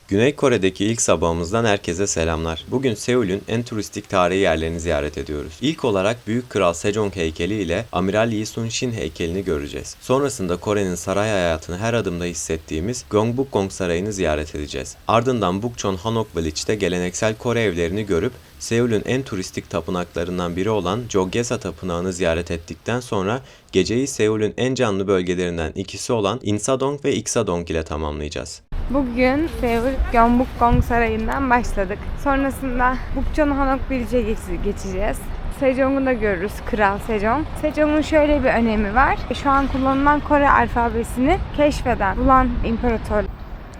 Güney Kore'deki ilk sabahımızdan herkese selamlar. Bugün Seul'ün en turistik tarihi yerlerini ziyaret ediyoruz. İlk olarak Büyük Kral Sejong heykeli ile Amiral Lee Sun-shin heykelini göreceğiz. Sonrasında Kore'nin saray hayatını her adımda hissettiğimiz Gyeongbokgung Sarayı'nı ziyaret edeceğiz. Ardından Bukchon Hanok Village'de geleneksel Kore evlerini görüp Seul'ün en turistik tapınaklarından biri olan Jogyesa Tapınağı'nı ziyaret ettikten sonra geceyi Seul'ün en canlı bölgelerinden ikisi olan Insadong ve Iksadong ile tamamlayacağız. Bugün Seul Gyeongbokgung Sarayı'ndan başladık. Sonrasında Bukchon Hanok Village'e geçeceğiz. Sejong'u da görürüz, Kral Sejong. Sejong'un şöyle bir önemi var. Şu an kullanılan Kore alfabesini bulan imparator.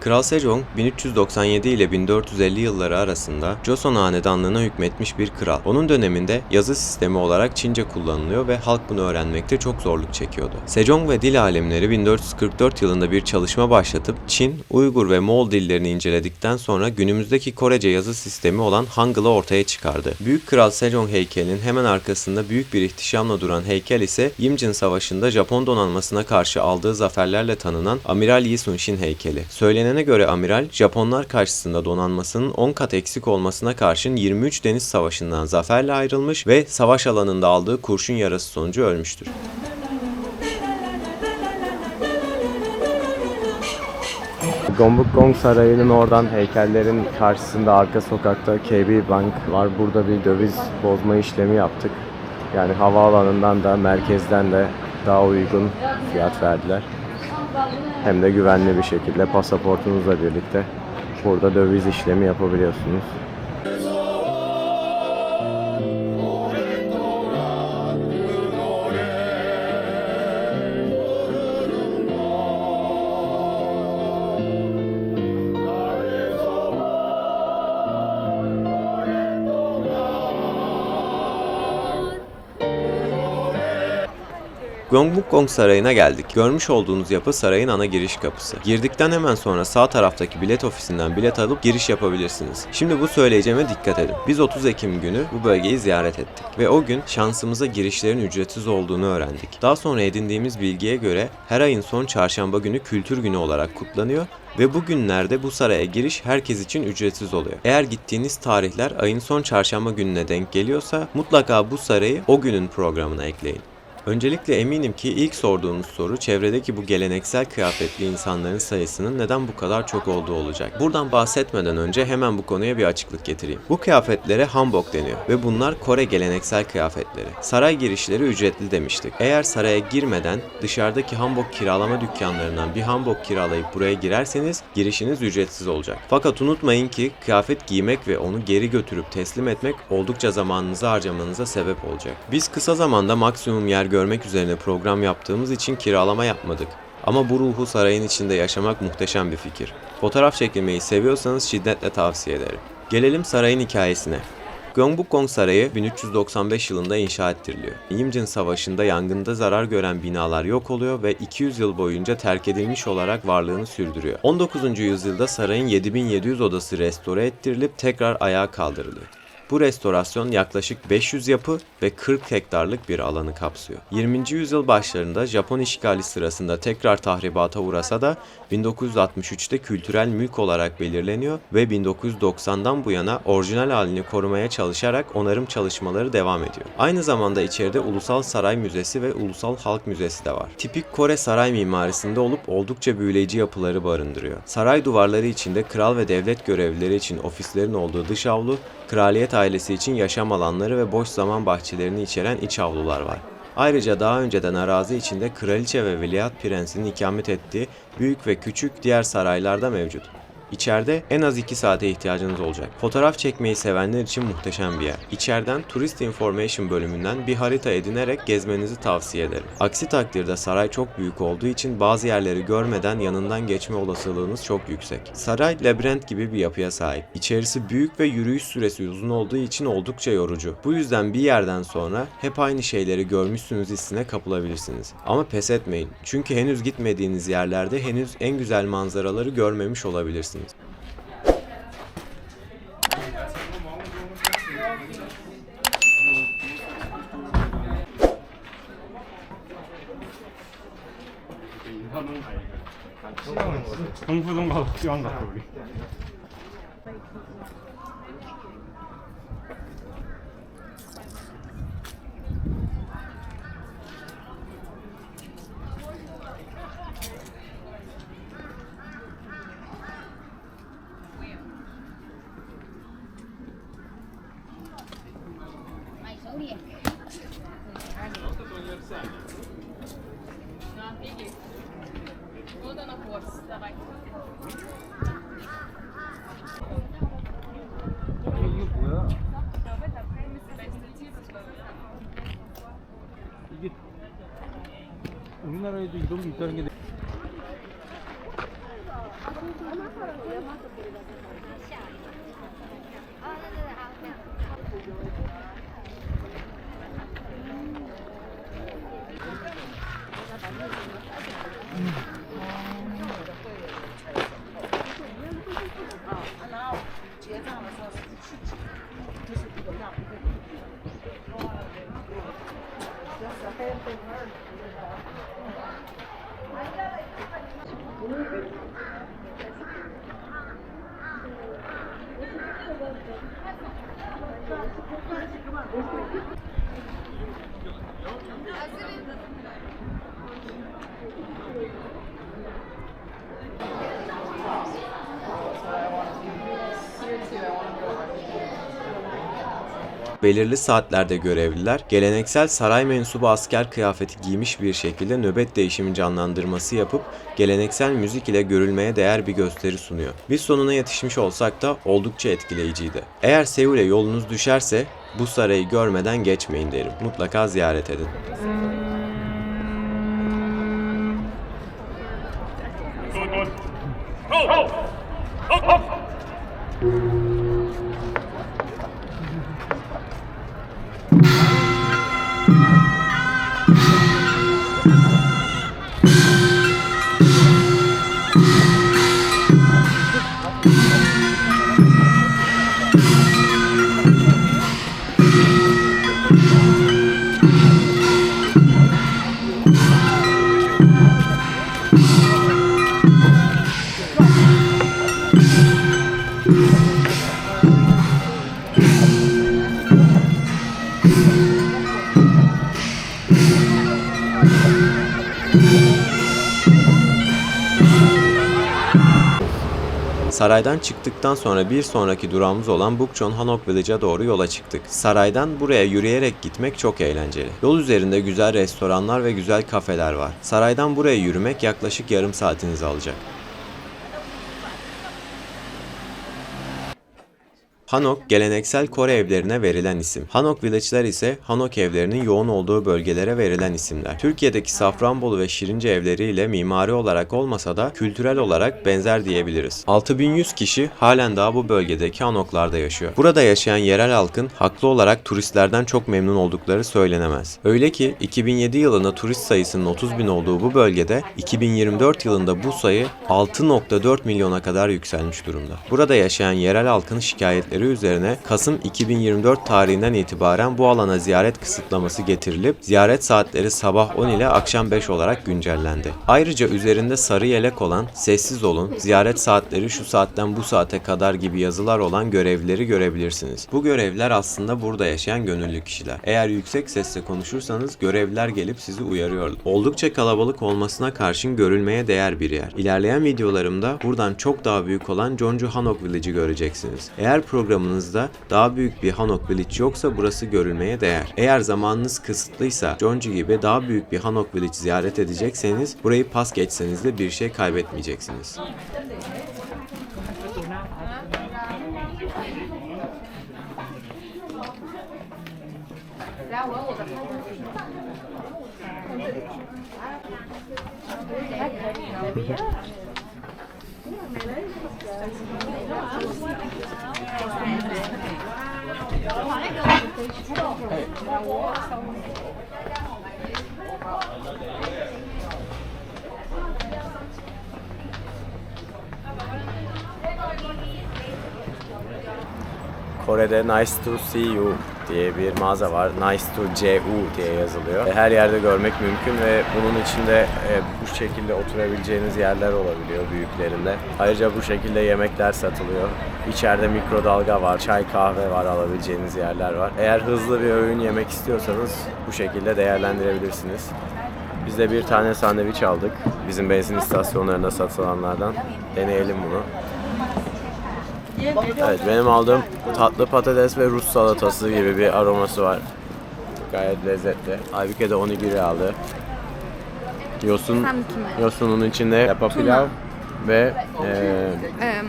Kral Sejong 1397 ile 1450 yılları arasında Joseon Hanedanlığı'na hükmetmiş bir kral. Onun döneminde yazı sistemi olarak Çince kullanılıyor ve halk bunu öğrenmekte çok zorluk çekiyordu. Sejong ve dil alimleri 1444 yılında bir çalışma başlatıp Çin, Uygur ve Moğol dillerini inceledikten sonra günümüzdeki Korece yazı sistemi olan Hangul'u ortaya çıkardı. Büyük Kral Sejong heykelinin hemen arkasında büyük bir ihtişamla duran heykel ise Imjin Savaşı'nda Japon donanmasına karşı aldığı zaferlerle tanınan Amiral Lee Sun-shin heykeli. Söylenene göre amiral, Japonlar karşısında donanmasının 10 kat eksik olmasına karşın 23 deniz savaşından zaferle ayrılmış ve savaş alanında aldığı kurşun yarası sonucu ölmüştür. Gyeongbokgung Sarayı'nın oradan heykellerin karşısında arka sokakta KB Bank var. Burada bir döviz bozma işlemi yaptık. Yani havaalanından da merkezden de daha uygun fiyat verdiler. Hem de güvenli bir şekilde pasaportunuzla birlikte burada döviz işlemi yapabiliyorsunuz. Gyeongbokgung Sarayı'na geldik. Görmüş olduğunuz yapı sarayın ana giriş kapısı. Girdikten hemen sonra sağ taraftaki bilet ofisinden bilet alıp giriş yapabilirsiniz. Şimdi bu söyleyeceğime dikkat edin. Biz 30 Ekim günü bu bölgeyi ziyaret ettik ve o gün şansımıza girişlerin ücretsiz olduğunu öğrendik. Daha sonra edindiğimiz bilgiye göre her ayın son çarşamba günü kültür günü olarak kutlanıyor ve bu günlerde bu saraya giriş herkes için ücretsiz oluyor. Eğer gittiğiniz tarihler ayın son çarşamba gününe denk geliyorsa mutlaka bu sarayı o günün programına ekleyin. Öncelikle eminim ki ilk sorduğunuz soru çevredeki bu geleneksel kıyafetli insanların sayısının neden bu kadar çok olduğu olacak. Buradan bahsetmeden önce hemen bu konuya bir açıklık getireyim. Bu kıyafetlere hanbok deniyor ve bunlar Kore geleneksel kıyafetleri. Saray girişleri ücretli demiştik. Eğer saraya girmeden dışarıdaki hanbok kiralama dükkanlarından bir hanbok kiralayıp buraya girerseniz girişiniz ücretsiz olacak. Fakat unutmayın ki kıyafet giymek ve onu geri götürüp teslim etmek oldukça zamanınızı harcamanıza sebep olacak. Biz kısa zamanda maksimum yer görmek üzerine program yaptığımız için kiralama yapmadık. Ama bu ruhu sarayın içinde yaşamak muhteşem bir fikir. Fotoğraf çekilmeyi seviyorsanız şiddetle tavsiye ederim. Gelelim sarayın hikayesine. Gyeongbokgung Sarayı 1395 yılında inşa ettiriliyor. Imjin Savaşı'nda yangında zarar gören binalar yok oluyor ve 200 yıl boyunca terk edilmiş olarak varlığını sürdürüyor. 19. yüzyılda sarayın 7700 odası restore ettirilip tekrar ayağa kaldırılıyor. Bu restorasyon yaklaşık 500 yapı ve 40 hektarlık bir alanı kapsıyor. 20. yüzyıl başlarında Japon işgali sırasında tekrar tahribata uğrasa da 1963'te kültürel mülk olarak belirleniyor ve 1990'dan bu yana orijinal halini korumaya çalışarak onarım çalışmaları devam ediyor. Aynı zamanda içeride Ulusal Saray Müzesi ve Ulusal Halk Müzesi de var. Tipik Kore saray mimarisinde olup oldukça büyüleyici yapıları barındırıyor. Saray duvarları içinde kral ve devlet görevlileri için ofislerin olduğu dış avlu, kraliyet ailesi için yaşam alanları ve boş zaman bahçelerini içeren iç avlular var. Ayrıca daha önceden arazi içinde kraliçe ve veliaht prensinin ikamet ettiği büyük ve küçük diğer saraylar da mevcut. İçeride en az 2 saate ihtiyacınız olacak. Fotoğraf çekmeyi sevenler için muhteşem bir yer. İçeriden Tourist Information bölümünden bir harita edinerek gezmenizi tavsiye ederim. Aksi takdirde saray çok büyük olduğu için bazı yerleri görmeden yanından geçme olasılığınız çok yüksek. Saray labirent gibi bir yapıya sahip. İçerisi büyük ve yürüyüş süresi uzun olduğu için oldukça yorucu. Bu yüzden bir yerden sonra hep aynı şeyleri görmüşsünüz hissine kapılabilirsiniz. Ama pes etmeyin. Çünkü henüz gitmediğiniz yerlerde henüz en güzel manzaraları görmemiş olabilirsiniz. 동부동가 시간 같아 우리. 이게 우리나라에도 이런 게 있다는 게 Belirli saatlerde görevliler, geleneksel saray mensubu asker kıyafeti giymiş bir şekilde nöbet değişimi canlandırması yapıp geleneksel müzik ile görülmeye değer bir gösteri sunuyor. Biz sonuna yetişmiş olsak da oldukça etkileyiciydi. Eğer Seul'e yolunuz düşerse bu sarayı görmeden geçmeyin derim. Mutlaka ziyaret edin. Saraydan çıktıktan sonra bir sonraki durağımız olan Bukchon Hanok Village'a doğru yola çıktık. Saraydan buraya yürüyerek gitmek çok eğlenceli. Yol üzerinde güzel restoranlar ve güzel kafeler var. Saraydan buraya yürümek yaklaşık yarım saatinizi alacak. Hanok, geleneksel Kore evlerine verilen isim. Hanok Village'ler ise Hanok evlerinin yoğun olduğu bölgelere verilen isimler. Türkiye'deki Safranbolu ve Şirince evleriyle mimari olarak olmasa da kültürel olarak benzer diyebiliriz. 6100 kişi halen daha bu bölgedeki Hanoklarda yaşıyor. Burada yaşayan yerel halkın haklı olarak turistlerden çok memnun oldukları söylenemez. Öyle ki 2007 yılında turist sayısının 30.000 olduğu bu bölgede 2024 yılında bu sayı 6.4 milyona kadar yükselmiş durumda. Burada yaşayan yerel halkın şikayetleri üzerine Kasım 2024 tarihinden itibaren bu alana ziyaret kısıtlaması getirilip ziyaret saatleri sabah 10 ile akşam 5 olarak güncellendi. Ayrıca üzerinde sarı yelek olan, sessiz olun, ziyaret saatleri şu saatten bu saate kadar gibi yazılar olan görevlileri görebilirsiniz. Bu görevliler aslında burada yaşayan gönüllü kişiler. Eğer yüksek sesle konuşursanız görevliler gelip sizi uyarıyorlar. Oldukça kalabalık olmasına karşın görülmeye değer bir yer. İlerleyen videolarımda buradan çok daha büyük olan Jeonju Hanok Village'i göreceksiniz. Eğer programınızda daha büyük bir Hanok Village yoksa burası görülmeye değer. Eğer zamanınız kısıtlıysa Jeonju gibi daha büyük bir Hanok Village ziyaret edecekseniz burayı pas geçseniz de bir şey kaybetmeyeceksiniz. Kore'de nice to see you diye bir mağaza var. Nice to CU diye yazılıyor. Her yerde görmek mümkün ve bunun içinde bu şekilde oturabileceğiniz yerler olabiliyor büyüklerinde. Ayrıca bu şekilde yemekler satılıyor. İçeride mikrodalga var, çay kahve var, alabileceğiniz yerler var. Eğer hızlı bir öğün yemek istiyorsanız bu şekilde değerlendirebilirsiniz. Biz de bir tane sandviç aldık. Bizim benzin istasyonlarında satılanlardan. Deneyelim bunu. Evet, benim aldığım tatlı patates ve Rus salatası gibi bir aroması var. Gayet lezzetli. Aybüke de onigiri aldı. Yosun, Sen kime? yosunun içinde yapa pilav ve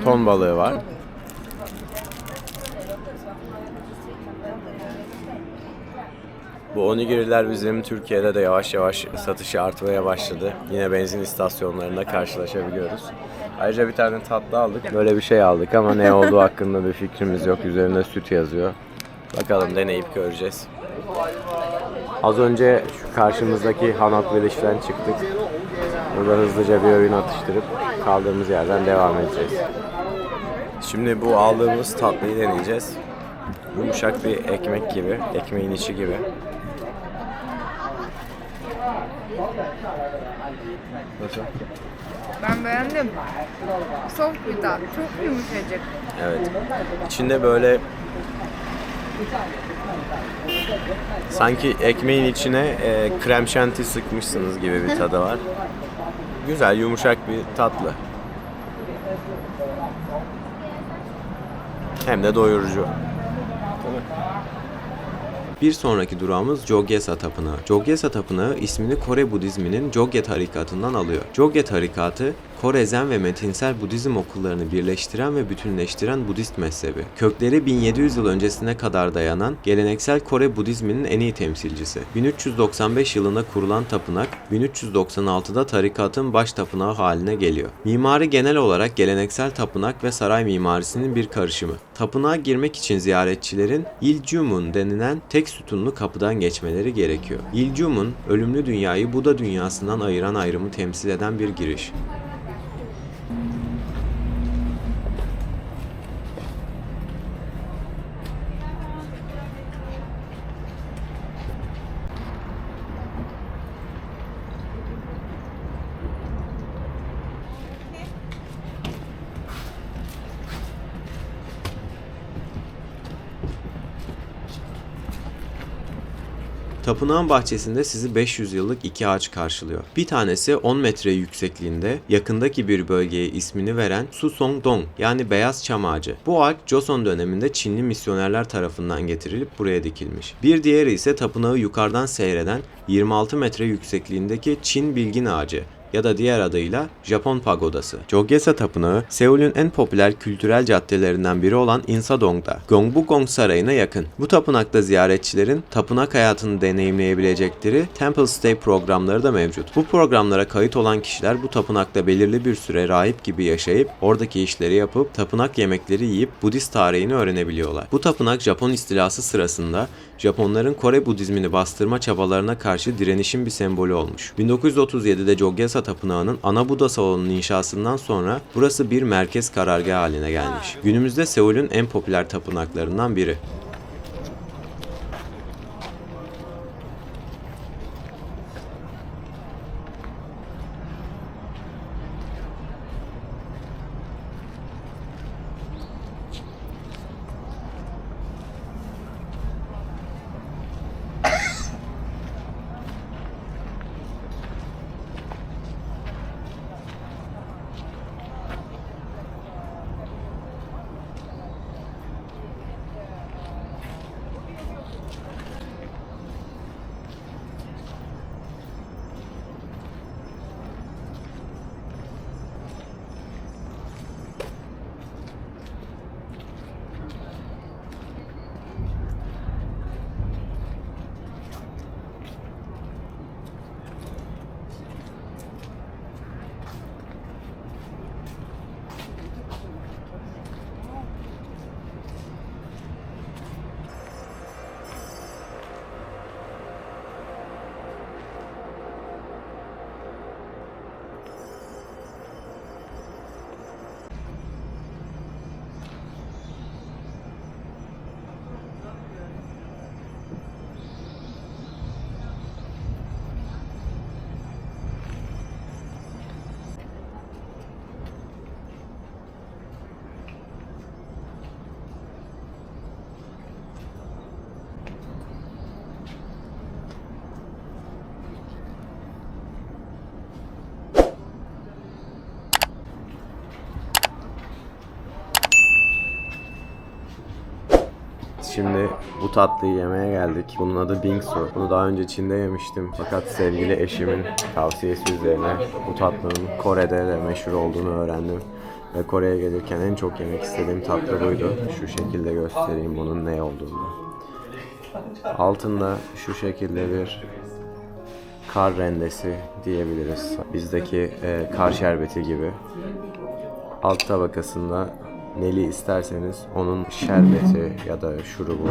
ton balığı var. Bu onigiriler bizim Türkiye'de de yavaş yavaş satışı artmaya başladı. Yine benzin istasyonlarında karşılaşabiliyoruz. Ayrıca bir tane tatlı aldık. Böyle bir şey aldık ama ne olduğu hakkında bir fikrimiz yok. Üzerinde süt yazıyor. Bakalım, deneyip göreceğiz. Az önce şu karşımızdaki Hanok Village'den çıktık. Burada hızlıca bir öğün atıştırıp kaldığımız yerden devam edeceğiz. Şimdi bu aldığımız tatlıyı deneyeceğiz. Yumuşak bir ekmek gibi, ekmeğin içi gibi. Nasıl? Ben beğendim. Soft bir tat. Çok yumuşacık. Evet. İçinde böyle sanki ekmeğin içine krem şanti sıkmışsınız gibi bir tadı var. Güzel, yumuşak bir tatlı. Hem de doyurucu. Bir sonraki durağımız Jogyesa Tapınağı. Jogyesa Tapınağı ismini Kore Budizminin Jogye tarikatından alıyor. Jogye tarikatı, Kore Zen ve metinsel Budizm okullarını birleştiren ve bütünleştiren Budist mezhebi. Kökleri 1700 yıl öncesine kadar dayanan geleneksel Kore Budizminin en iyi temsilcisi. 1395 yılında kurulan tapınak, 1396'da tarikatın baş tapınağı haline geliyor. Mimari genel olarak geleneksel tapınak ve saray mimarisinin bir karışımı. Tapınağa girmek için ziyaretçilerin İljumun denilen tek sütunlu kapıdan geçmeleri gerekiyor. İljumun, ölümlü dünyayı Buda dünyasından ayıran ayrımı temsil eden bir giriş. Tapınağın bahçesinde sizi 500 yıllık iki ağaç karşılıyor. Bir tanesi 10 metre yüksekliğinde, yakındaki bir bölgeye ismini veren Susongdong yani beyaz çam ağacı. Bu ağaç Joseon döneminde Çinli misyonerler tarafından getirilip buraya dikilmiş. Bir diğeri ise tapınağı yukarıdan seyreden 26 metre yüksekliğindeki Çin bilgin ağacı ya da diğer adıyla Japon pagodası. Jogyesa Tapınağı, Seul'ün en popüler kültürel caddelerinden biri olan Insadong'da, Gyeongbukgung Sarayı'na yakın. Bu tapınakta ziyaretçilerin tapınak hayatını deneyimleyebilecekleri Temple Stay programları da mevcut. Bu programlara kayıt olan kişiler bu tapınakta belirli bir süre rahip gibi yaşayıp oradaki işleri yapıp tapınak yemekleri yiyip Budist tarihini öğrenebiliyorlar. Bu tapınak Japon istilası sırasında Japonların Kore Budizmini bastırma çabalarına karşı direnişin bir sembolü olmuş. 1937'de Jogyesa Tapınağı'nın ana Buda salonunun inşasından sonra burası bir merkez karargahı haline gelmiş. Günümüzde Seul'ün en popüler tapınaklarından biri. şimdi bu tatlıyı yemeye geldik. Bunun adı bingsu. Bunu daha önce Çin'de yemiştim. Fakat sevgili eşimin tavsiyesi üzerine bu tatlının Kore'de de meşhur olduğunu öğrendim. Ve Kore'ye gelirken en çok yemek istediğim tatlı buydu. Şu şekilde göstereyim bunun ne olduğunu. Altında şu şekilde bir kar rendesi diyebiliriz. Bizdeki kar şerbeti gibi. Alt tabakasında neli isterseniz onun şerbeti ya da şurubu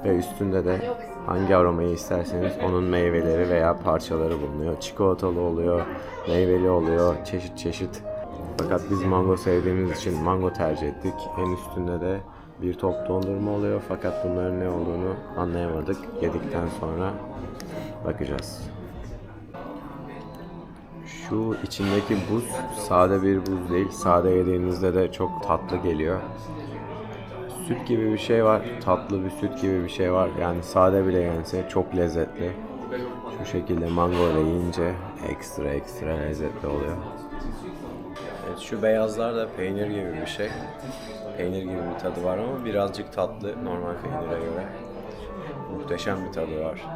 ve üstünde de hangi aromayı isterseniz onun meyveleri veya parçaları bulunuyor. Çikolatalı oluyor, meyveli oluyor, çeşit çeşit. Fakat biz mango sevdiğimiz için mango tercih ettik. En üstünde de bir top dondurma oluyor fakat bunların ne olduğunu anlayamadık. Yedikten sonra bakacağız. Şu içindeki buz sade bir buz değil. Sade yediğinizde de çok tatlı geliyor. Süt gibi bir şey var. Tatlı bir süt gibi bir şey var. Yani sade bile yense çok lezzetli. Şu şekilde mango ile yiyince ekstra lezzetli oluyor. Evet, şu beyazlar da peynir gibi bir şey. Peynir gibi bir tadı var ama birazcık tatlı normal peynire göre. Muhteşem bir tadı var.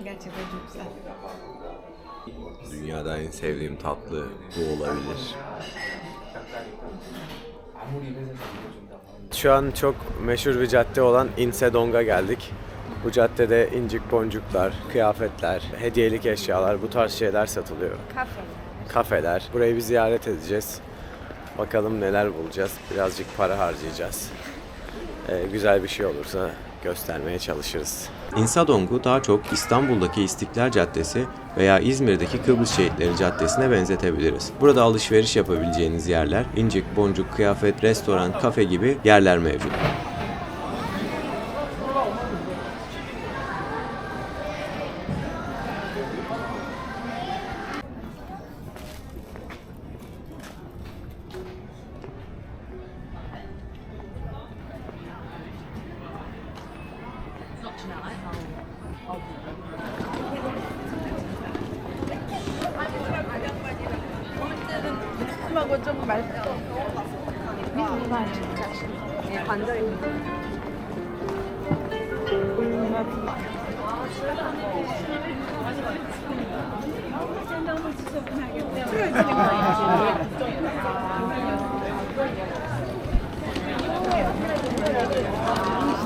Gerçekten çok güzel. Dünyada en sevdiğim tatlı bu olabilir. Şu an çok meşhur bir cadde olan Insedong'a geldik. Bu caddede incik boncuklar, kıyafetler, hediyelik eşyalar, bu tarz şeyler satılıyor. Kafeler. Burayı bir ziyaret edeceğiz. Bakalım neler bulacağız. Birazcık para harcayacağız. Güzel bir şey olursa göstermeye çalışırız. Insadong'u daha çok İstanbul'daki İstiklal Caddesi veya İzmir'deki Kıbrıs Şehitleri Caddesi'ne benzetebiliriz. Burada alışveriş yapabileceğiniz yerler, incik, boncuk, kıyafet, restoran, kafe gibi yerler mevcut.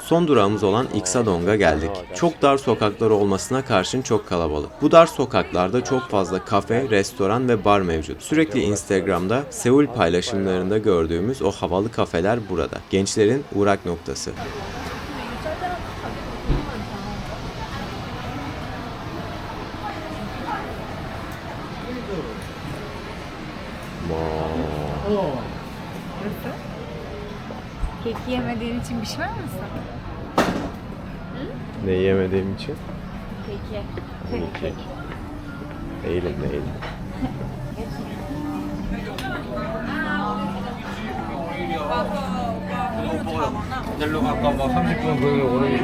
Son durağımız olan Iksadong'a geldik. Çok dar sokakları olmasına karşın çok kalabalık. Bu dar sokaklarda çok fazla kafe, restoran ve bar mevcut. Sürekli Instagram'da Seul paylaşımlarında gördüğümüz o havalı kafeler burada. Gençlerin uğrak noktası. Keki yemediğin için pişman mısın? Ne yemediğim için? Keki. Kek. Değilim. 일로 갈까 봐 30분 거기 오래.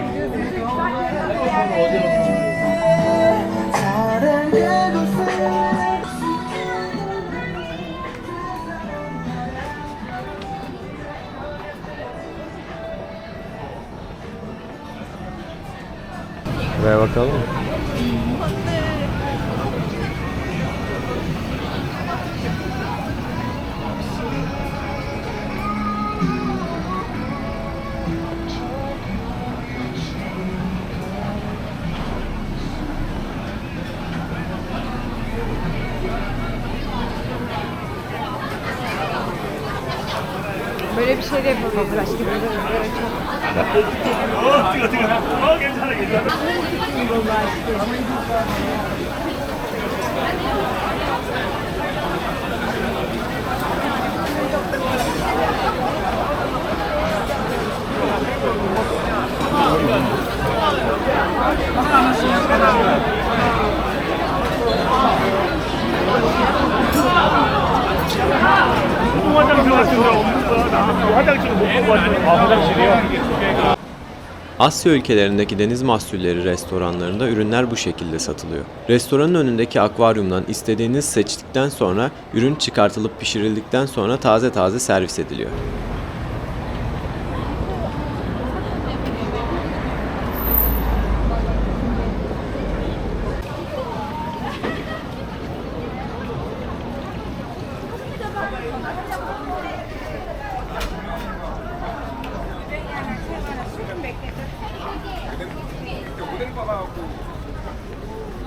Buraya bakalım. Böyle bir şey de yapalım başka bir böyle çok. 화장실 같은 데 없는 거야. 나 화장실 못 보고 왔는데. 아, 화장실이요? Asya ülkelerindeki deniz mahsulleri restoranlarında ürünler bu şekilde satılıyor. Restoranın önündeki akvaryumdan istediğiniz seçtikten sonra ürün çıkartılıp pişirildikten sonra taze taze servis ediliyor.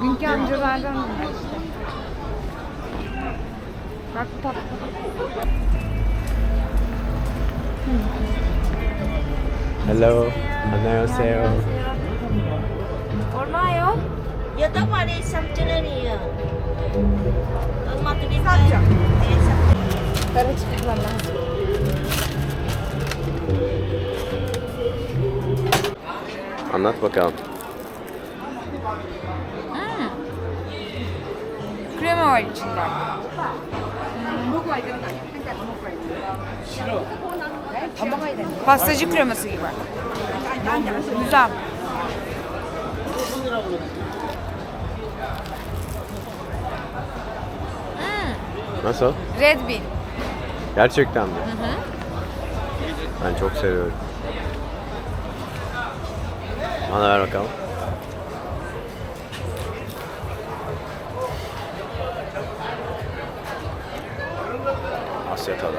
Dünkü amcalardan mı? Bak bu tatlı. Hello. 안녕하세요. Ormayo. Ya da var ya samçalanıyor. Olmadı bir Para çıkmam lazım. Anlat bakalım. Krema var içinde. Pastacı kreması gibi. Güzel. Nasıl? Red Bean. Gerçekten mi? Ben çok seviyorum. Bana ver bakalım. Asya tadı.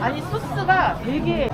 아니 소스가 되게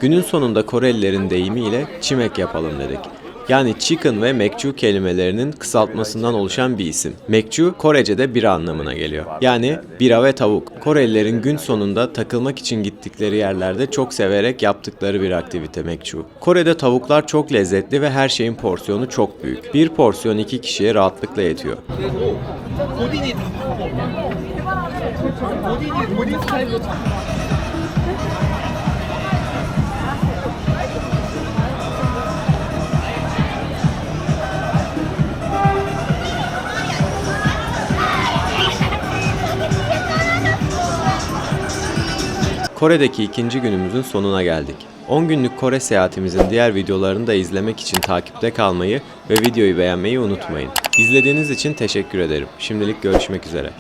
Günün sonunda Korelilerin deyimiyle çimek yapalım dedik. Yani chicken ve mekchu kelimelerinin kısaltmasından oluşan bir isim. Mekchu Korece'de bira anlamına geliyor. Yani bira ve tavuk. Korelilerin gün sonunda takılmak için gittikleri yerlerde çok severek yaptıkları bir aktivite mekchu. Kore'de tavuklar çok lezzetli ve her şeyin porsiyonu çok büyük. Bir porsiyon 2 kişiye rahatlıkla yetiyor. 본인 스타일로 Kore'deki ikinci günümüzün sonuna geldik. 10 günlük Kore seyahatimizin diğer videolarını da izlemek için takipte kalmayı ve videoyu beğenmeyi unutmayın. İzlediğiniz için teşekkür ederim. Şimdilik görüşmek üzere.